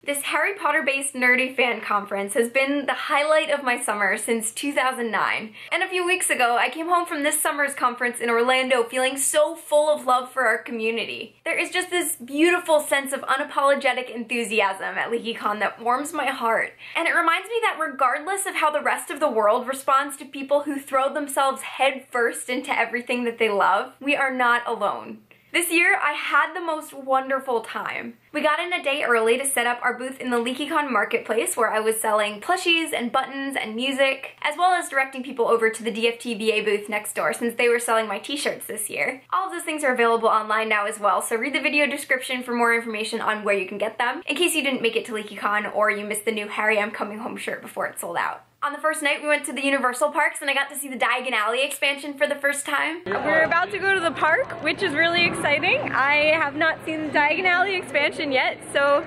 This Harry Potter-based nerdy fan conference has been the highlight of my summer since 2009. And a few weeks ago, I came home from this summer's conference in Orlando feeling so full of love for our community. There is just this beautiful sense of unapologetic enthusiasm at LeakyCon that warms my heart. And it reminds me that regardless of how the rest of the world responds to people who throw themselves head first into everything that they love, we are not alone. This year, I had the most wonderful time. We got in a day early to set up our booth in the LeakyCon Marketplace, where I was selling plushies and buttons and music, as well as directing people over to the DFTBA booth next door since they were selling my t-shirts this year. All of those things are available online now as well, so read the video description for more information on where you can get them, in case you didn't make it to LeakyCon or you missed the new Harry I'm Coming Home shirt before it sold out. On the first night, we went to the Universal Parks and I got to see the Diagon Alley expansion for the first time. We're about to go to the park, which is really exciting. I have not seen the Diagon Alley expansion yet, so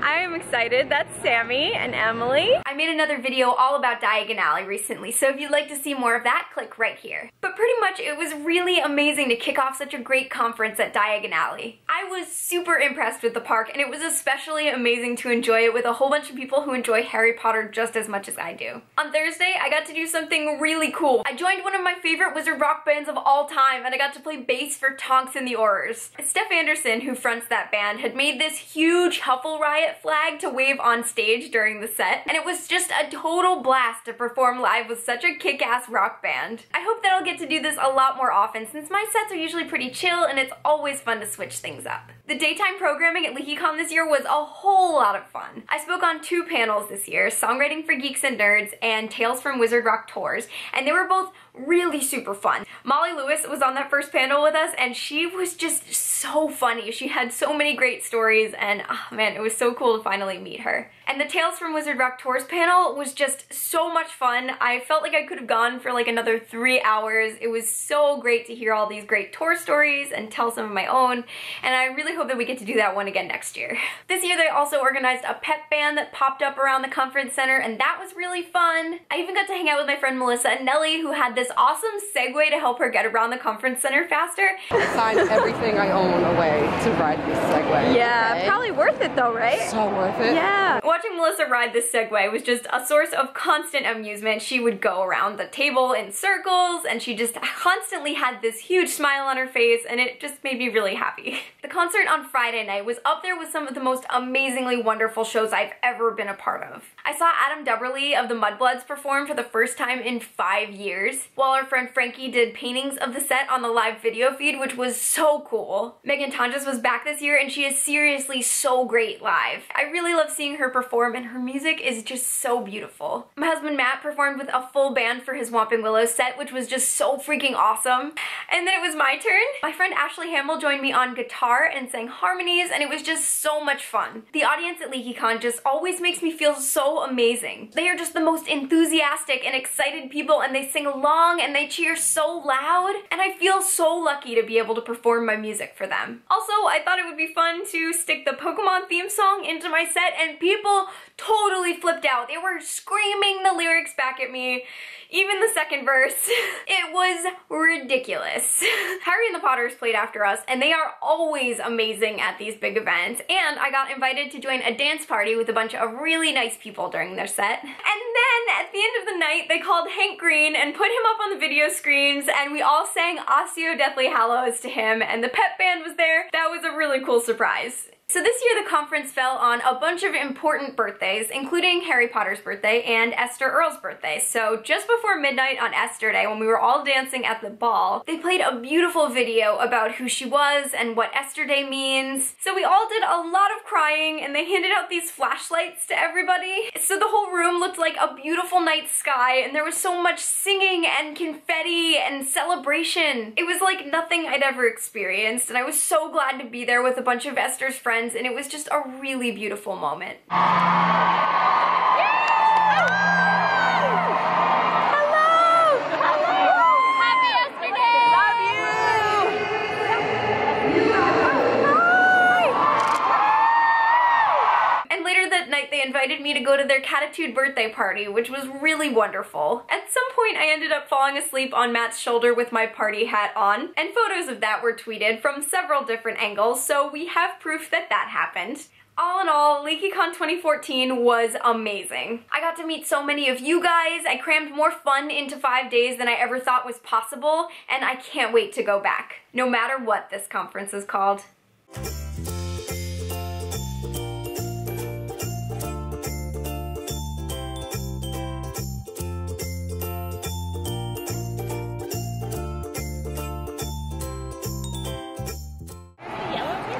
I am excited. That's Sammy and Emily. I made another video all about Diagon Alley recently, so if you'd like to see more of that, click right here. But pretty much it was really amazing to kick off such a great conference at Diagon Alley. I was super impressed with the park, and it was especially amazing to enjoy it with a whole bunch of people who enjoy Harry Potter just as much as I do. On Thursday, I got to do something really cool. I joined one of my favorite wizard rock bands of all time, and I got to play bass for Tonks and the Aurors. Steph Anderson, who fronts that band, had made this huge Huffle Riot flag to wave on stage during the set, and it was just a total blast to perform live with such a kick-ass rock band. I hope that I'll get to do this a lot more often, since my sets are usually pretty chill, and it's always fun to switch things up. The daytime programming at LeakyCon this year was a whole lot of fun. I spoke on 2 panels this year, Songwriting for Geeks and Nerds and Tales from Wizard Rock Tours, and they were both really super fun. Molly Lewis was on that first panel with us, and she was just so funny. She had so many great stories, and oh man, it was so cool to finally meet her. And the Tales from Wizard Rock Tours panel was just so much fun. I felt like I could have gone for like another 3 hours. It was so great to hear all these great tour stories and tell some of my own, and I really hope that we get to do that one again next year. This year they also organized a pep band that popped up around the conference center, and that was really fun. I even got to hang out with my friend Melissa and Nellie, who had this awesome Segway to help her get around the conference center faster. I signed everything I own away to ride this Segway. Yeah, okay. Probably worth it though, right? So worth it. Yeah. Watching Melissa ride this Segway was just a source of constant amusement. She would go around the table in circles, and she just constantly had this huge smile on her face, and it just made me really happy. The concert on Friday night was up there with some of the most amazingly wonderful shows I've ever been a part of. I saw Adam Dubberly of the Mudbloods perform for the first time in 5 years, while our friend Frankie did paintings of the set on the live video feed, which was so cool. Megan Tonjes was back this year, and she is seriously so great live. I really love seeing her perform, and her music is just so beautiful. My husband Matt performed with a full band for his Whomping Willows set, which was just so freaking awesome. And then it was my turn. My friend Ashley Hamill joined me on guitar and sang harmonies, and it was just so much fun. The audience at LeakyCon just always makes me feel so amazing. They are just the most enthusiastic and excited people, and they sing along and they cheer so loud, and I feel so lucky to be able to perform my music for them. Also, I thought it would be fun to stick the Pokemon theme song into my set, and people totally flipped out. They were screaming the lyrics back at me, even the second verse. It was ridiculous. Harry and the Potters played after us, and they are always amazing at these big events, and I got invited to join a dance party with a bunch of really nice people during their set. And then at the end of the night, they called Hank Green and put him up on the video screens, and we all sang Osseo Deathly Hallows to him, and the pep band was there. That was a really cool surprise. So this year the conference fell on a bunch of important birthdays, including Harry Potter's birthday and Esther Earl's birthday. So just before midnight on Esther Day, when we were all dancing at the ball, they played a beautiful video about who she was and what Esther Day means. So we all did a lot of crying, and they handed out these flashlights to everybody. So the whole room looked like a beautiful night sky, and there was so much singing and confetti and celebration. It was like nothing I'd ever experienced, and I was so glad to be there with a bunch of Esther's friends, and it was just a really beautiful moment. They invited me to go to their Catitude birthday party, which was really wonderful. At some point, I ended up falling asleep on Matt's shoulder with my party hat on, and photos of that were tweeted from several different angles, so we have proof that that happened. All in all, LeakyCon 2014 was amazing. I got to meet so many of you guys, I crammed more fun into 5 days than I ever thought was possible, and I can't wait to go back, no matter what this conference is called.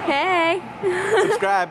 Hey! Subscribe.